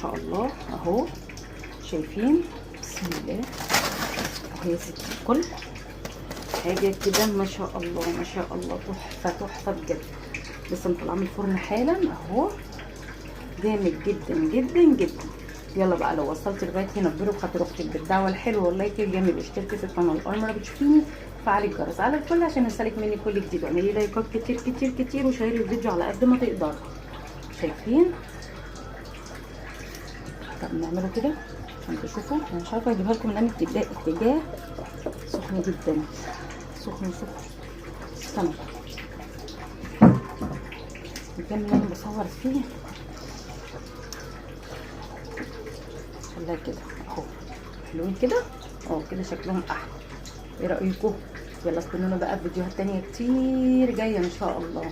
شاء الله اهو، شايفين؟ بسم الله اهو يا ستي الكل. حاجه كده ما شاء الله ما شاء الله، تحفه تحفه بجد. لسه مطلعه من الفرن حالا اهو، جامد جدا جدا جدا. يلا بقى لو وصلت لغايه هنا كبير وخاطر اختك بالدعوه الحلوه واللايك الجميل واشتركي في القناه اول مره بتشوفيني، فعلي الجرس على الكل عشان يوصلك مني كل جديد، واعملي لايكات كتير كتير كتير وشيري الفيديو على قد ما تقدري. شايفين؟ طب نعمله كده عشان تشوفوا. انا مش عارفه اجيبها لكم من انهي اتجاه. سخن جدا، سخن سخن. استنى المكان اللي انا بصور فيه خليها كده اهو. حلوين كده اهو، كده شكلهم احلى. ايه رايكم؟ يلا استنونا بقى في فيديوهات تانية كتير جايه ان شاء الله.